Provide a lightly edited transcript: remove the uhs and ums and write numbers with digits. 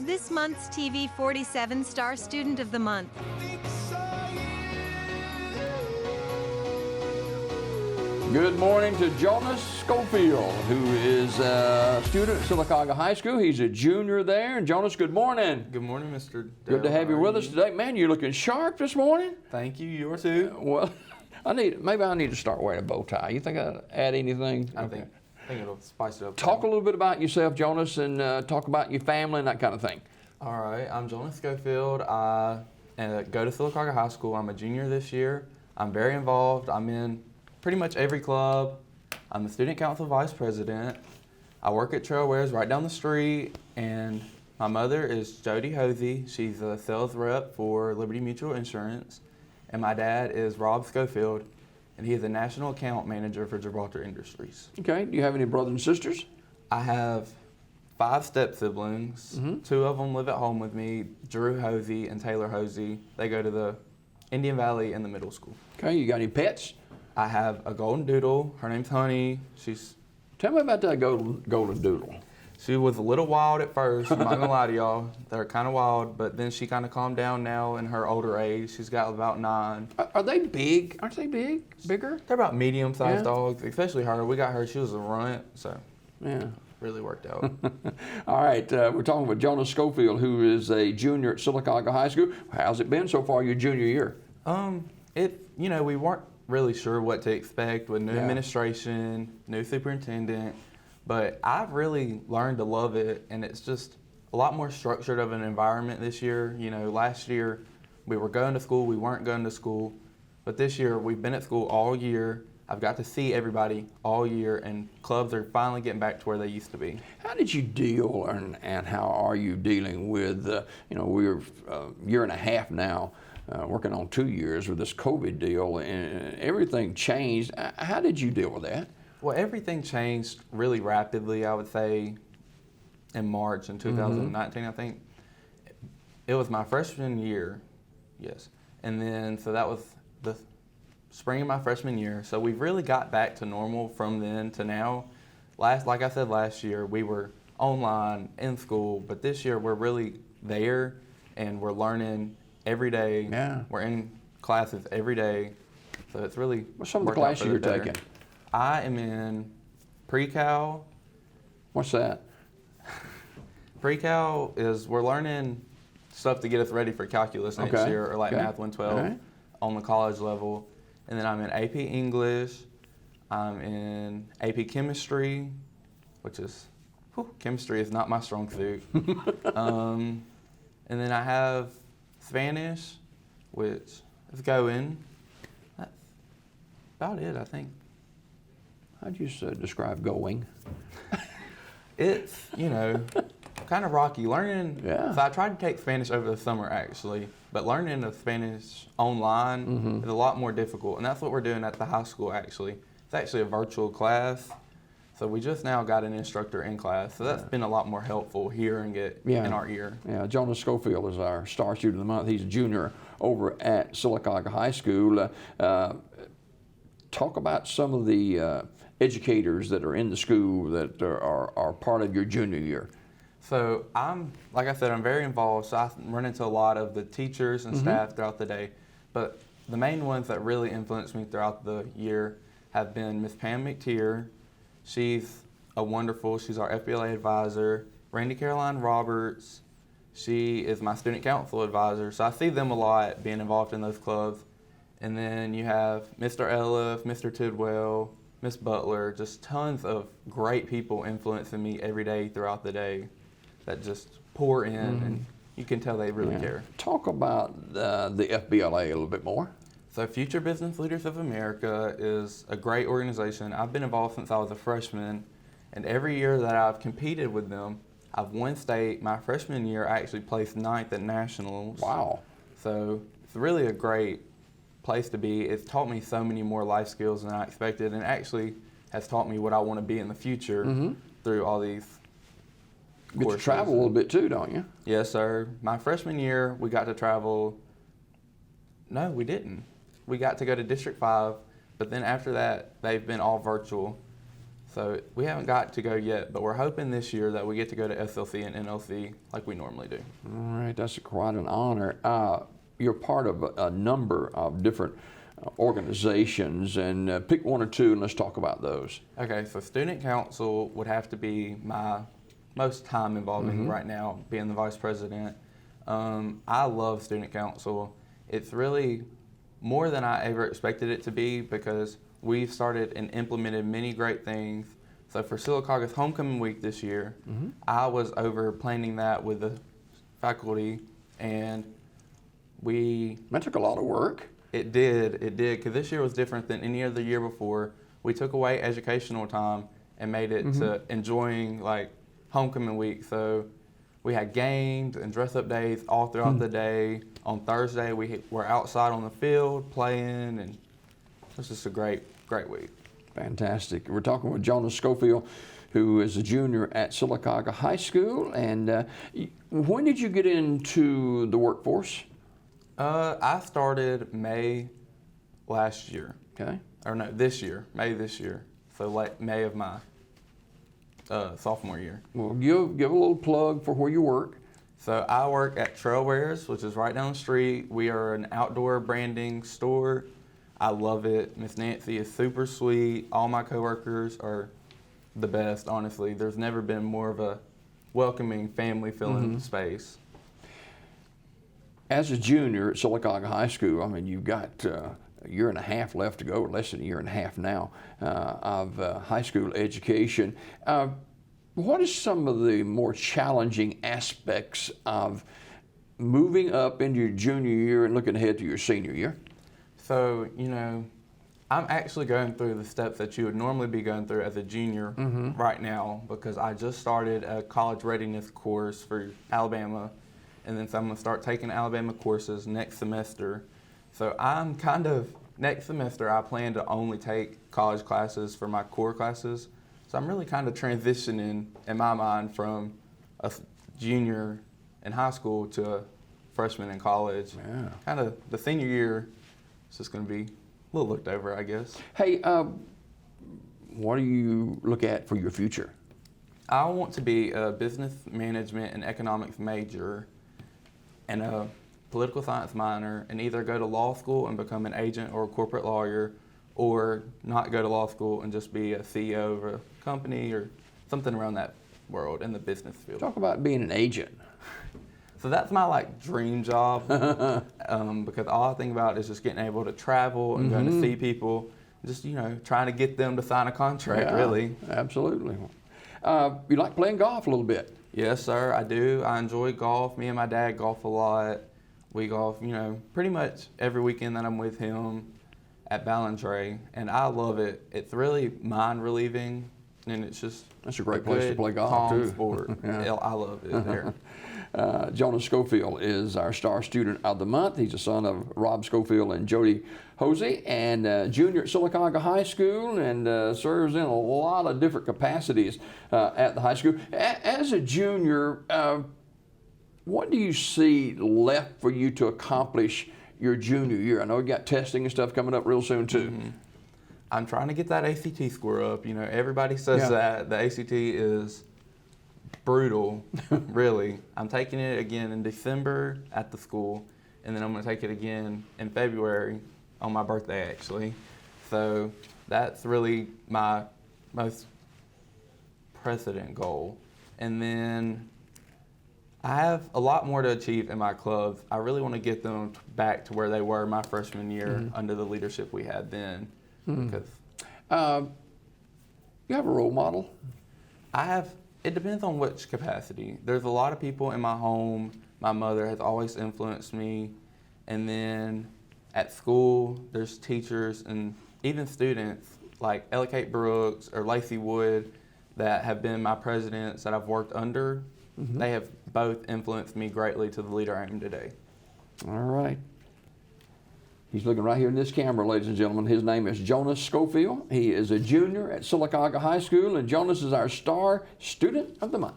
this month's TV 47 Star Student of the Month. Good morning to Jonas Scofield, who is a student at Sylacauga High School. He's a junior there. And Jonas, good morning. Good morning, Mr. Dale. Good to have you with us today. Man, you're looking sharp this morning. Thank you. Yours too. Well, maybe I need to start wearing a bow tie. You think I'd add anything? I think it'll spice it up. Talk a little bit about yourself, Jonas, and talk about your family and that kind of thing. All right. I'm Jonas Scofield. I go to Sylacauga High School. I'm a junior this year. I'm very involved. I'm in pretty much every club. I'm the student council vice president. I work at Trailwares right down the street, and my mother is Jody Hosey. She's a sales rep for Liberty Mutual Insurance, and my dad is Rob Scofield, and he is a national account manager for Gibraltar Industries. Okay. Do you have any brothers and sisters? I have 5 step siblings. 2 of them live at home with me, Drew Hosey and Taylor Hosey. They go to the Indian Valley in the middle school. Okay. You got any pets? I have a golden doodle. Her name's Honey. Tell me about that golden doodle. She was a little wild at first. I'm not gonna lie to y'all. They're kind of wild, but then she kind of calmed down now in her older age. She's got about 9. Are they big? Aren't they big? Bigger? They're about medium-sized Yeah. dogs, especially her. We got her. She was a runt, so Yeah. really worked out. All right, we're talking with Jonas Scofield, who is a junior at Sylacauga High School. How's it been so far your junior year? We weren't really sure what to expect with new Yeah. administration, new superintendent, but I've really learned to love it, and it's just a lot more structured of an environment this year. Last year we were going to school, we weren't going to school, but this year we've been at school all year. I've got to see everybody all year, and clubs are finally getting back to where they used to be. How did you deal, and how are you dealing with, we're a year and a half now, working on 2 years with this COVID deal, and everything changed. How did you deal with that? Well, everything changed really rapidly, I would say, in March in 2019, I think. It was my freshman year, yes. And then, so that was the spring of my freshman year. So we've really got back to normal from then to now. Like I said, last year, we were online, in school, but this year we're really there, and we're learning every day. Yeah. We're in classes every day. So it's really What's some of the worked out classes for you're better. taking? I am in pre-cal. What's that? Pre-cal is we're learning stuff to get us ready for calculus next Okay. year, or like Okay. Math 112 All right. on the college level. And then I'm in AP English. I'm in AP Chemistry, which is, chemistry is not my strong suit. And then I have Spanish, which is going. That's about it, I think. How'd you describe going? It's, kind of rocky. Learning, Yeah. So I tried to take Spanish over the summer, actually, but learning the Spanish online is a lot more difficult, and that's what we're doing at the high school, actually. It's actually a virtual class, so we just now got an instructor in class, so that's been a lot more helpful here in our year. Yeah, Jonas Scofield is our star student of the month. He's a junior over at Sylacauga High School. Talk about some of the educators that are in the school that are part of your junior year. So like I said, I'm very involved, so I run into a lot of the teachers and staff throughout the day. But the main ones that really influenced me throughout the year have been Miss Pam McTeer. She's she's our FBLA advisor. Randy Caroline Roberts, she is my student council advisor. So I see them a lot being involved in those clubs. And then you have Mr. Elliff, Mr. Tidwell, Miss Butler, just tons of great people influencing me every day throughout the day that just pour in, and you can tell they really care. Talk about the FBLA a little bit more. So Future Business Leaders of America is a great organization. I've been involved since I was a freshman, and every year that I've competed with them, I've won state. My freshman year, I actually placed 9th at nationals. Wow. So it's really a great place to be. It's taught me so many more life skills than I expected, and actually has taught me what I want to be in the future through all these You get to travel a little bit too, don't you? Yes, sir. My freshman year, we got to travel. No, we didn't. We got to go to District 5, but then after that, they've been all virtual. So we haven't got to go yet, but we're hoping this year that we get to go to SLC and NLC like we normally do. All right, that's quite an honor. You're part of a number of different organizations, and pick one or two and let's talk about those. Okay, so student council would have to be my most time involving right now, being the vice president. I love student council. It's really more than I ever expected it to be because we've started and implemented many great things. So for Sylacauga's homecoming week this year, I was over planning that with the faculty, and That took a lot of work. It did, because this year was different than any other year before. We took away educational time and made it to enjoying like homecoming week. So we had games and dress-up days all throughout the day. On Thursday, we were outside on the field playing, and it was just a great week. Fantastic. We're talking with Jonas Scofield, who is a junior at Sylacauga High School. And when did you get into the workforce? I started May last year. Okay. Or no, May this year. So like May of my sophomore year. Well, give a little plug for where you work. So I work at Trailwares, which is right down the street. We are an outdoor branding store. I love it. Miss Nancy is super sweet. All my coworkers are the best, honestly. There's never been more of a welcoming, family-feeling space. As a junior at Sylacauga High School, I mean, you've got a year and a half left to go, or less than a year and a half now, of high school education. What is some of the more challenging aspects of moving up into your junior year and looking ahead to your senior year? So, I'm actually going through the steps that you would normally be going through as a junior right now, because I just started a college readiness course for Alabama. And then so I'm going to start taking Alabama courses next semester. So next semester I plan to only take college classes for my core classes. So I'm really kind of transitioning in my mind from a junior in high school to a freshman in college. Yeah. Kind of the senior year is just going to be a little looked over, I guess. Hey, what do you look at for your future? I want to be a business management and economics major and a political science minor, and either go to law school and become an agent or a corporate lawyer, or not go to law school and just be a CEO of a company or something around that world in the business field. Talk about being an agent. So that's my dream job, because all I think about is just getting able to travel and going to see people, just trying to get them to sign a contract. Yeah, really. Absolutely. You like playing golf a little bit? Yes, sir, I do. I enjoy golf. Me and my dad golf a lot. We golf, pretty much every weekend that I'm with him at Ballantrae, and I love it. It's really mind relieving, and it's just That's a great place to play golf, calm too. sport. Yeah. I love it there. Jonas Scofield is our Star Student of the Month. He's a son of Rob Scofield and Jody Hosey, and junior at Sylacauga High School, and serves in a lot of different capacities at the high school. As a junior, what do you see left for you to accomplish your junior year? I know you got testing and stuff coming up real soon too. I'm trying to get that ACT score up. Everybody says that the ACT is brutal, really. I'm taking it again in December at the school, and then I'm going to take it again in February on my birthday, actually. So that's really my most precedent goal. And then I have a lot more to achieve in my clubs. I really want to get them back to where they were my freshman year under the leadership we had then. Because you have a role model? It depends on which capacity. There's a lot of people in my home. My mother has always influenced me. And then at school, there's teachers and even students like Ella Kate Brooks or Lacey Wood that have been my presidents that I've worked under. They have both influenced me greatly to the leader I am today. All right. He's looking right here in this camera, ladies and gentlemen. His name is Jonas Scofield. He is a junior at Sylacauga High School, and Jonas is our Star Student of the Month.